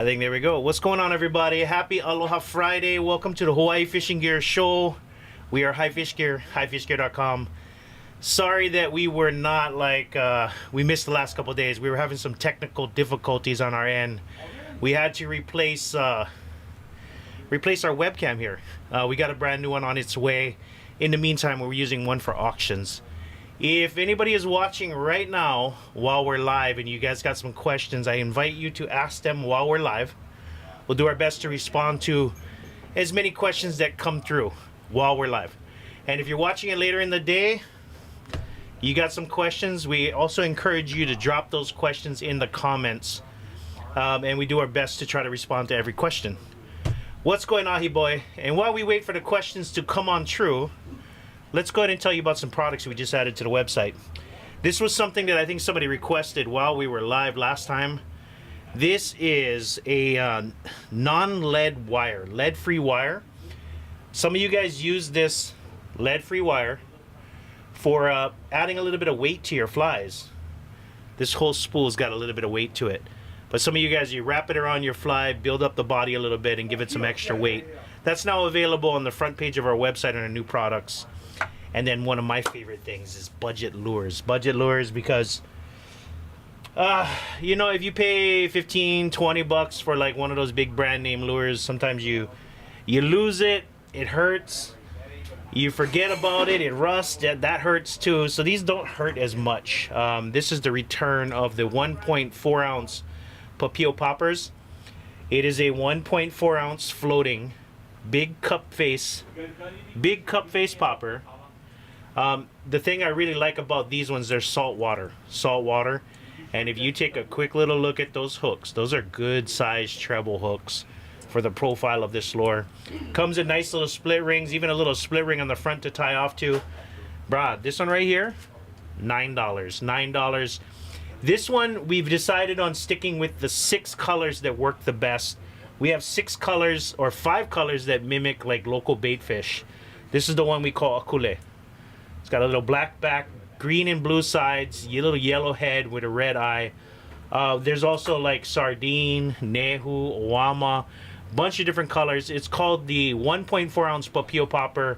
I think there we go. What's going on, everybody? Happy Aloha Friday. Welcome to the Hawaii Fishing Gear Show. We are High Fish Gear, highfishgear.com. Sorry that we were not we missed the last couple days. We were having some technical difficulties on our end. We had to replace our webcam here. We got a brand new one on its way. In the meantime, we're using one for auctions. If anybody is watching right now while we're live and you guys got some questions, I invite you to ask them while we're live. We'll do our best to respond to as many questions that come through while we're live. And if you're watching it later in the day, you got some questions, we also encourage you to drop those questions in the comments. And we do our best to try to respond to every question. What's going on, boy? And while we wait for the questions to come on true, let's go ahead and tell you about some products we just added to the website. This was something that I think somebody requested while we were live last time. This is a non-lead wire, lead-free wire. Some of you guys use this lead-free wire for adding a little bit of weight to your flies. This whole spool's got a little bit of weight to it. But some of you guys, you wrap it around your fly, build up the body a little bit, and give it some extra weight. That's now available on the front page of our website under new products. And then one of my favorite things is budget lures. Budget lures because, you know, if you pay 15, 20 bucks for like one of those big brand name lures, sometimes you lose it, it hurts, you forget about it, it rusts, that hurts too. So these don't hurt as much. This is the return of the 1.4 ounce Papio poppers. It is a 1.4 ounce floating big cup face popper. The thing I really like about these ones, they're salt water, and if you take a quick little look at those hooks, those are good sized treble hooks for the profile of this lure. Comes in nice little split rings, even a little split ring on the front to tie off to. Brah, this one right here, $9. This one we've decided on sticking with the 6 colors that work the best. We have 6 colors or 5 colors that mimic like local bait fish. This is the one we call akule. It's got a little black back, green and blue sides, a little yellow head with a red eye. There's also like sardine, nehu, owama, bunch of different colors. It's called the 1.4 ounce Papio popper.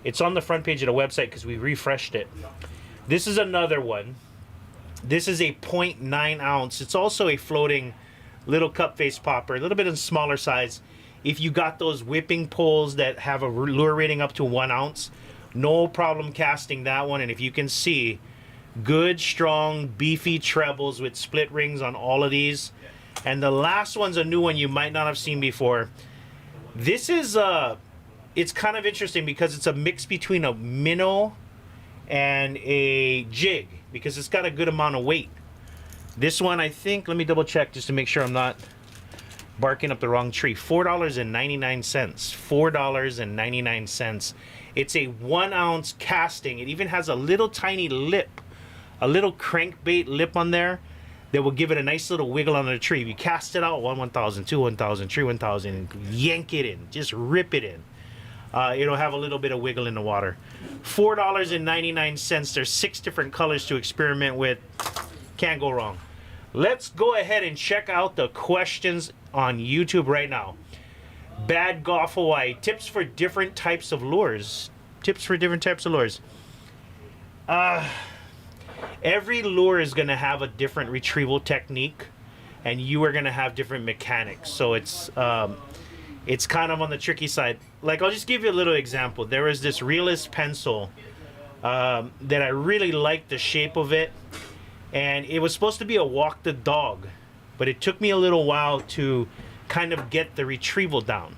It's on the front page of the website because we refreshed it. This is another one. This is a 0.9 ounce. It's also a floating little cup face popper, a little bit of smaller size. If you got those whipping poles that have a lure rating up to 1 ounce, no problem casting that one. And if you can see, good, strong, beefy trebles with split rings on all of these. And the last one's a new one you might not have seen before. This is, it's kind of interesting because it's a mix between a minnow and a jig because it's got a good amount of weight. This one, I think, let me double check just to make sure I'm not barking up the wrong tree. $4.99. $4.99. It's a 1 ounce casting. It even has a little tiny lip, a little crankbait lip on there that will give it a nice little wiggle on the tree. If you cast it out, 1,000, 2, 1,000, 3, 1,000, and yank it in, just rip it in. It'll have a little bit of wiggle in the water. $4.99. There's 6 different colors to experiment with. Can't go wrong. Let's go ahead and check out the questions on YouTube right now. Bad Golf Hawaii, tips for different types of lures. Tips for different types of lures. Every lure is going to have a different retrieval technique, and you are going to have different mechanics. So it's kind of on the tricky side. Like, I'll just give you a little example. There was this realist pencil that I really liked the shape of it, and it was supposed to be a walk the dog, but it took me a little while to kind of get the retrieval down.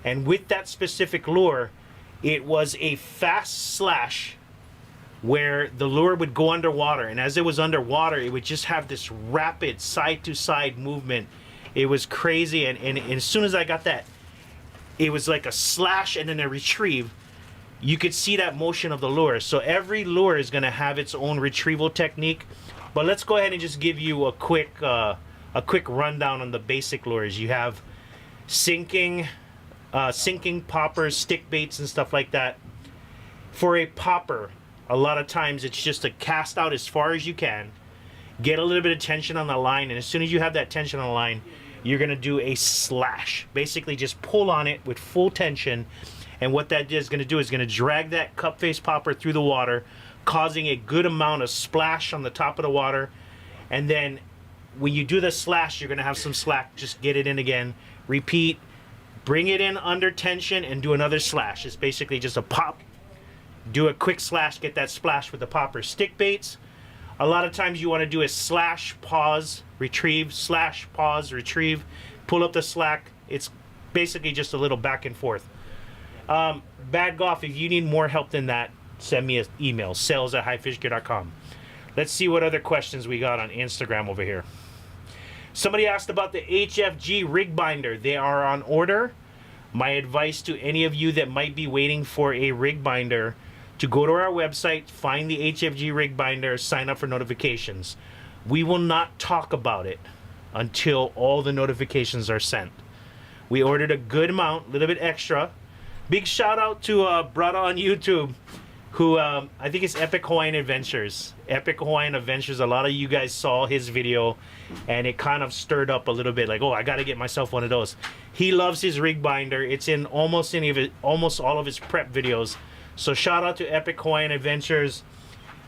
And with that specific lure, it was a fast slash where the lure would go underwater, and as it was underwater, it would just have this rapid side to side movement. It was crazy, and as soon as I got that, it was like a slash and then a retrieve. You could see that motion of the lure. So every lure is going to have its own retrieval technique, but let's go ahead and just give you a quick rundown on the basic lures. You have sinking poppers, stick baits, and stuff like that. For a popper, a lot of times it's just to cast out as far as you can, get a little bit of tension on the line, and as soon as you have that tension on the line, you're going to do a slash. Basically just pull on it with full tension, and what that is going to do is going to drag that cup face popper through the water, causing a good amount of splash on the top of the water. And then when you do the slash, you're going to have some slack. Just get it in again, repeat, bring it in under tension, and do another slash. It's basically just a pop, do a quick slash, get that splash with the popper. Stick baits, a lot of times you want to do a slash, pause, retrieve, slash, pause, retrieve, pull up the slack. It's basically just a little back and forth. Bad Golf, if you need more help than that, send me an email, sales@highfishgear.com. Let's see what other questions we got on Instagram over here. Somebody asked about the HFG rig binder. They are on order. My advice to any of you that might be waiting for a rig binder, to go to our website, find the HFG rig binder, sign up for notifications. We will not talk about it until all the notifications are sent. We ordered a good amount, a little bit extra. Big shout out to Brada on YouTube, who I think it's Epic Hawaiian Adventures. Epic Hawaiian Adventures, a lot of you guys saw his video, and it kind of stirred up a little bit, like, oh, I gotta get myself one of those. He loves his rig binder. It's in almost all of his prep videos. So shout out to Epic Hawaiian Adventures.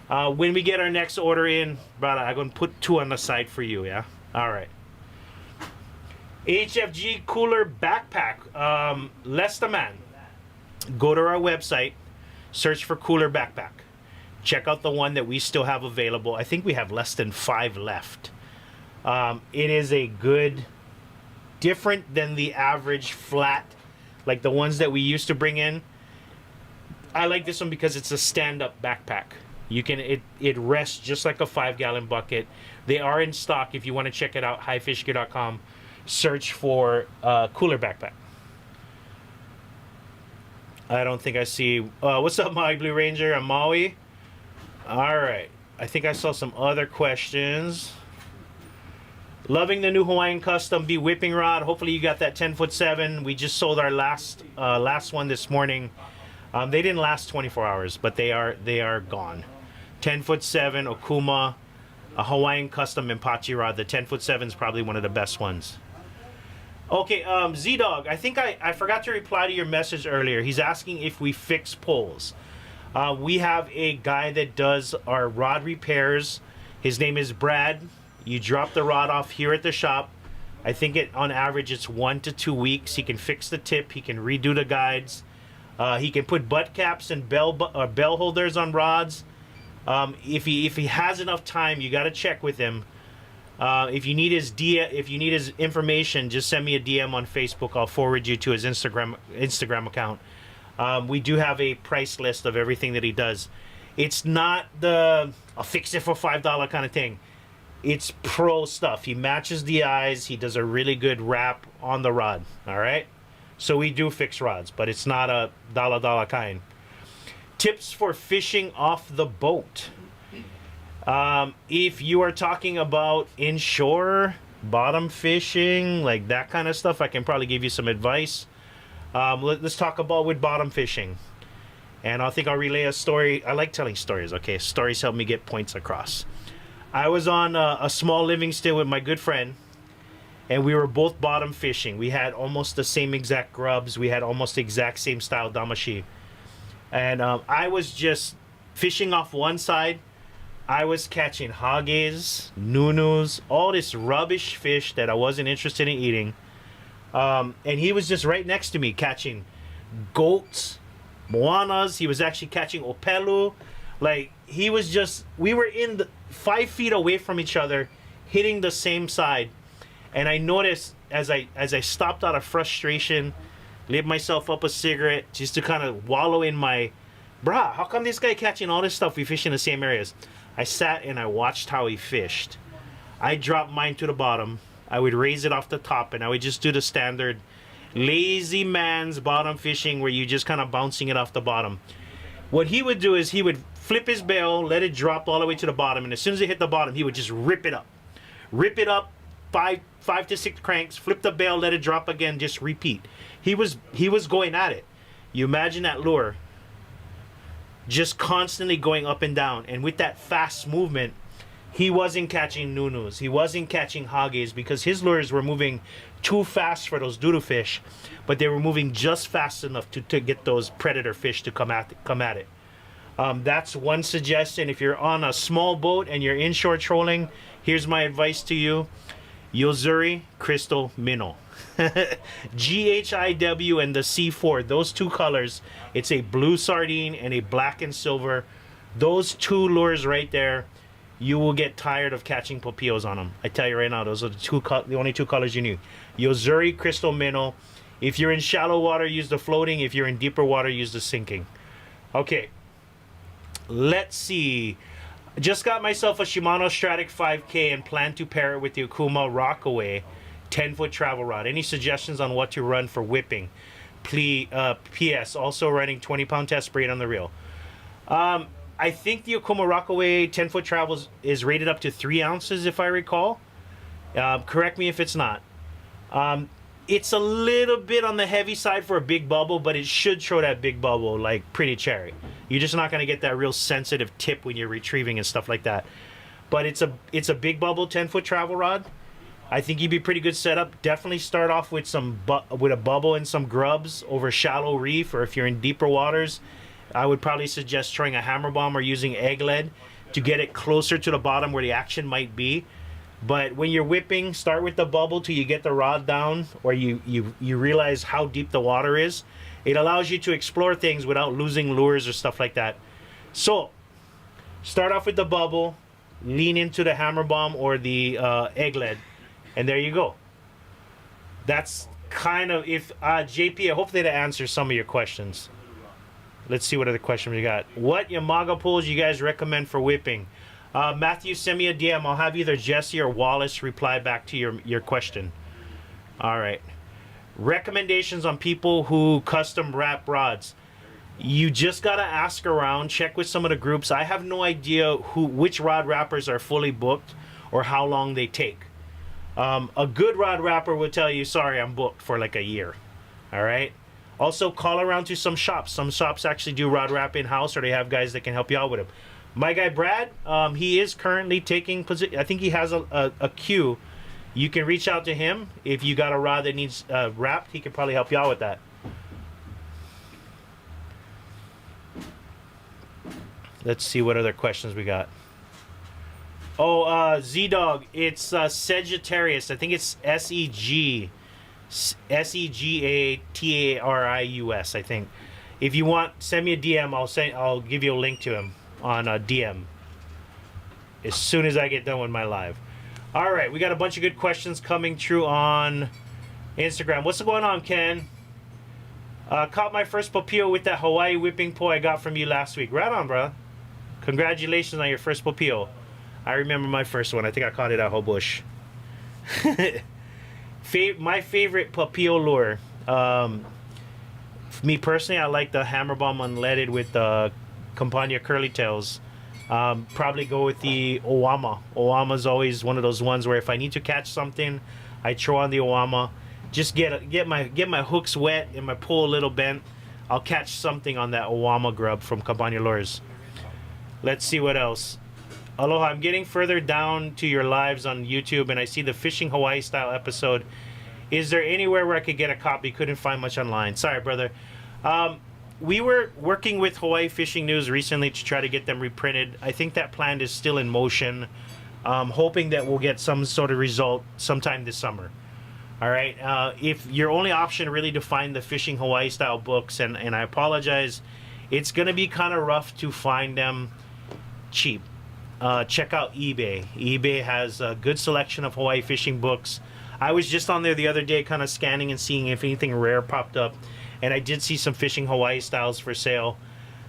When we get our next order in, brother, I'm gonna put 2 on the side for you, yeah? All right. HFG cooler backpack. Less the man. Go to our website, search for cooler backpack. Check out the one that we still have available. I think we have less than 5 left. It is a good, different than the average flat, like the ones that we used to bring in. I like this one because it's a stand-up backpack. You can it rests just like a 5-gallon bucket. They are in stock. If you want to check it out, highfishgear.com. Search for cooler backpack. I don't think I see. What's up, my Blue Ranger? I'm Maui. All right. I think I saw some other questions. Loving the new Hawaiian Custom B whipping rod. Hopefully you got that 10'7". We just sold our last one this morning. They didn't last 24 hours, but they are gone. 10'7" Okuma, a Hawaiian Custom Impachi rod. The 10'7" is probably one of the best ones. Okay, Z-Dog, I think I forgot to reply to your message earlier. He's asking if we fix poles. We have a guy that does our rod repairs. His name is Brad. You drop the rod off here at the shop. I think on average it's 1 to 2 weeks. He can fix the tip. He can redo the guides. He can put butt caps and bell holders on rods. If he has enough time, you got to check with him. If you need his information, just send me a DM on Facebook. I'll forward you to his Instagram account. We do have a price list of everything that he does. It's not the I'll fix it for $5 kind of thing. It's pro stuff. He matches the eyes. He does a really good wrap on the rod. All right. So we do fix rods, but it's not a dollar kind. Tips for fishing off the boat. If you are talking about inshore, bottom fishing, like that kind of stuff, I can probably give you some advice. Let's talk about with bottom fishing. And I think I'll relay a story. I like telling stories, okay? Stories help me get points across. I was on a small Livingston with my good friend, and we were both bottom fishing. We had almost the same exact grubs. We had almost the exact same style damashi. And I was just fishing off one side. I was catching hages, nunus, all this rubbish fish that I wasn't interested in eating. And he was just right next to me catching goats, moanas. He was actually catching opelu. Like, he was just, we were in the 5 feet away from each other, hitting the same side. And I noticed as I stopped out of frustration, lit myself up a cigarette just to kind of wallow in my, brah, how come this guy catching all this stuff? We fish in the same areas. I sat and I watched how he fished. I dropped mine to the bottom. I would raise it off the top, and I would just do the standard lazy man's bottom fishing where you just kind of bouncing it off the bottom. What he would do is he would flip his bail, let it drop all the way to the bottom, and as soon as it hit the bottom, he would just rip it up. Rip it up, five to six cranks, flip the bail, let it drop again, just repeat. He was going at it. You imagine that lure just constantly going up and down, and with that fast movement, he wasn't catching nunus. He wasn't catching hages because his lures were moving too fast for those doodoo fish, but they were moving just fast enough to get those predator fish to come at it. That's one suggestion. If you're on a small boat and you're inshore trolling, here's my advice to you. Yozuri Crystal Minnow. GHIW and the C4, those two colors. It's a blue sardine and a black and silver. Those two lures right there, you will get tired of catching papillos on them. I tell you right now, those are the only two colors you need. Yozuri Crystal Minnow. If you're in shallow water, use the floating. If you're in deeper water, use the sinking. Okay, let's see. Just got myself a Shimano Stratic 5K and plan to pair it with the Okuma Rockaway 10-foot travel rod. Any suggestions on what to run for whipping? Please, P.S. Also running 20-pound test braid on the reel. I think the Okuma Rockaway 10-foot travel is rated up to 3 ounces, if I recall. Correct me if it's not. It's a little bit on the heavy side for a big bubble, but it should show that big bubble like pretty cherry. You're just not going to get that real sensitive tip when you're retrieving and stuff like that. But it's a big bubble 10-foot travel rod. I think you'd be pretty good setup. Definitely start off with with a bubble and some grubs over shallow reef, or if you're in deeper waters, I would probably suggest trying a hammer bomb or using egg lead to get it closer to the bottom where the action might be. But when you're whipping, start with the bubble till you get the rod down, or you realize how deep the water is. It allows you to explore things without losing lures or stuff like that. So start off with the bubble, lean into the hammer bomb or the egg lead, and there you go. That's kind of, if JP, hopefully that answers some of your questions. Let's see what other questions we got. What Yamaga poles you guys recommend for whipping? Matthew, send me a DM. I'll have either Jesse or Wallace reply back to your question. All right. Recommendations on people who custom wrap rods. You just got to ask around, check with some of the groups. I have no idea which rod wrappers are fully booked or how long they take. A good rod wrapper will tell you, sorry, I'm booked for like a year. All right. Also, call around to some shops. Some shops actually do rod wrap in-house, or they have guys that can help you out with them. My guy Brad, he is currently taking position. I think he has a queue. You can reach out to him if you got a rod that needs wrapped. He could probably help you out with that. Let's see what other questions we got. Oh, Z-Dog, it's Sagittarius. I think it's Segatarius, I think. If you want, send me a DM. I'll give you a link to him on a DM as soon as I get done with my live. All right, we got a bunch of good questions coming through on Instagram. What's going on, Ken? Caught my first papillo with that Hawaii whipping pole I got from you last week. Right on, bro. Congratulations on your first papillo. I remember my first one. I think I caught it at Hobush. My favorite papillo lure. Me personally, I like the hammer bomb unleaded with the Campania curly tails. Probably go with the Owama. Owama's always one of those ones where if I need to catch something, I throw on the Owama. Just get my hooks wet and my pole a little bent. I'll catch something on that Owama grub from Campania Lures. Let's see what else. Aloha, I'm getting further down to your lives on YouTube, and I see the Fishing Hawaii style episode. Is there anywhere where I could get a copy? Couldn't find much online. Sorry, brother. We were working with Hawaii Fishing News recently to try to get them reprinted. I think that plan is still in motion. Hoping that we'll get some sort of result sometime this summer. All right. If your only option really to find the Fishing Hawaii style books, and I apologize, it's going to be kind of rough to find them cheap. Check out eBay. eBay has a good selection of Hawaii fishing books. I was just on there the other day kind of scanning and seeing if anything rare popped up. And I did see some Fishing Hawaii styles for sale.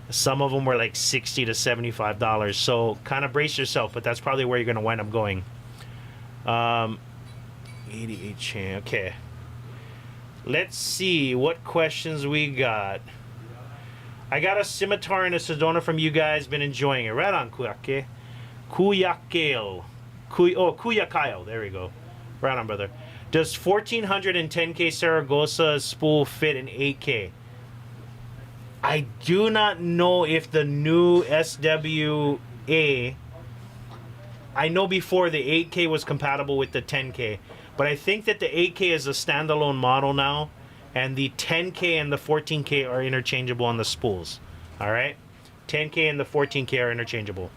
Some of them were like $60 to $75. So kind of brace yourself, but that's probably where you're going to wind up going. 88 chain. Okay. Let's see what questions we got. I got a scimitar and a Sedona from you guys. Been enjoying it. Right on, Kuyake. Kuyakayo. There we go. Right on, brother. Does 1410K Saragossa spool fit in 8K? I do not know if the new SWA I know before the 8K was compatible with the 10K, but I think that the 8K is a standalone model now, and the 10K and the 14K are interchangeable on the spools. All right, 10K and the 14K are interchangeable.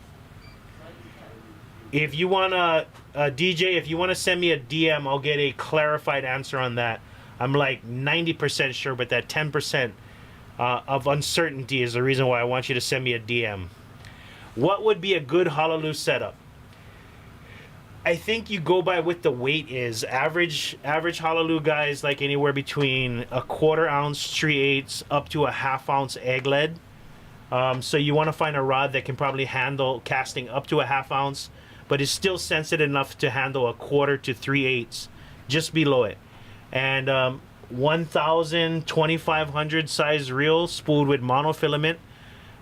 If you want to, DJ, if you want to send me a DM, I'll get a clarified answer on that. I'm like 90% sure, but that 10% of uncertainty is the reason why I want you to send me a DM. What would be a good Hallelujah setup? I think you go by what the weight is. Average Hallelujah guys like anywhere between a 1/4 ounce 3/8 up to a 1/2 ounce egg lead. So you want to find a rod that can probably handle casting up to a 1/2 ounce, but is still sensitive enough to handle a 1/4 to 3/8, just below it. And 1,000, 2,500 size reel spooled with monofilament.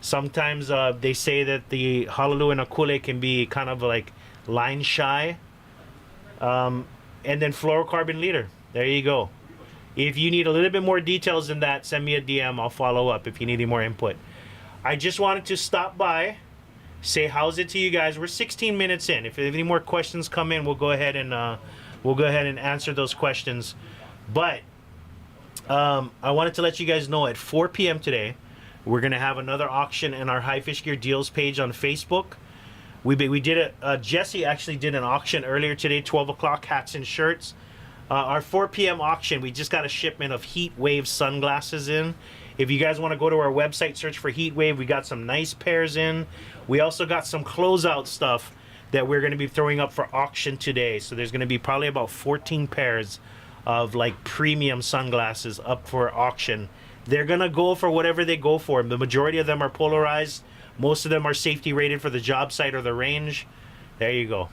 Sometimes they say that the Hallelujah and Akule can be kind of like line shy. And then fluorocarbon leader. There you go. If you need a little bit more details than that, send me a DM. I'll follow up if you need any more input. I just wanted to stop by, say how's it to you guys. We're 16 minutes in. If any more questions come in, we'll go ahead and answer those questions. But I wanted to let you guys know at 4 p.m. today, we're gonna have another auction in our High Fish Gear Deals page on Facebook. We did Jesse actually did an auction earlier today, 12 o'clock, hats and shirts. Our 4 p.m. auction, we just got a shipment of Heat Wave sunglasses in. If you guys want to go to our website, search for Heat Wave. We got some nice pairs in. We also got some closeout stuff that we're going to be throwing up for auction today. So there's going to be probably about 14 pairs of like premium sunglasses up for auction. They're going to go for whatever they go for. The majority of them are polarized. Most of them are safety rated for the job site or the range. There you go.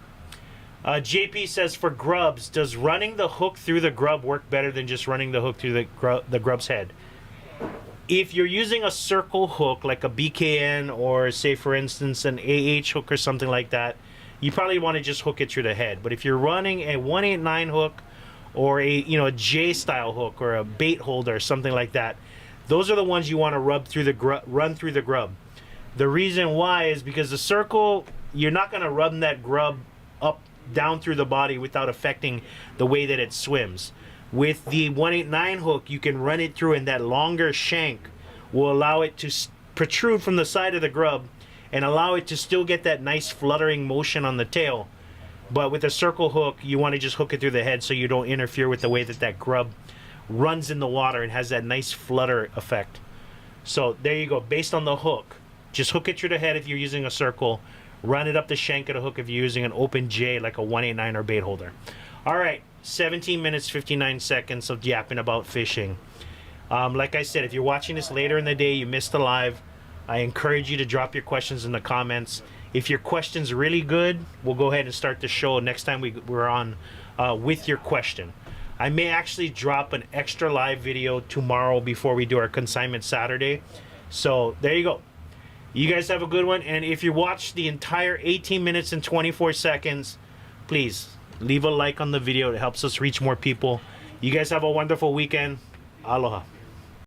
JP says, for grubs, does running the hook through the grub work better than just running the hook through the grub's head? If you're using a circle hook like a BKN or say for instance an AH hook or something like that, you probably want to just hook it through the head. But if you're running a 189 hook or a J style hook or a bait holder or something like that, those are the ones you want to run through the grub. The reason why is because the circle, you're not going to run that grub up down through the body without affecting the way that it swims. With the 189 hook, you can run it through, and that longer shank will allow it to protrude from the side of the grub and allow it to still get that nice fluttering motion on the tail. But with a circle hook, you want to just hook it through the head so you don't interfere with the way that grub runs in the water and has that nice flutter effect. So there you go. Based on the hook, just hook it through the head if you're using a circle. Run it up the shank of the hook if you're using an open J like a 189 or bait holder. All right, 17 minutes, 59 seconds of yapping about fishing. Like I said, if you're watching this later in the day, you missed the live, I encourage you to drop your questions in the comments. If your question's really good, we'll go ahead and start the show next time we're on with your question. I may actually drop an extra live video tomorrow before we do our consignment Saturday. So there you go. You guys have a good one. And if you watch the entire 18 minutes and 24 seconds, please leave a like on the video. It helps us reach more people. You guys have a wonderful weekend. Aloha.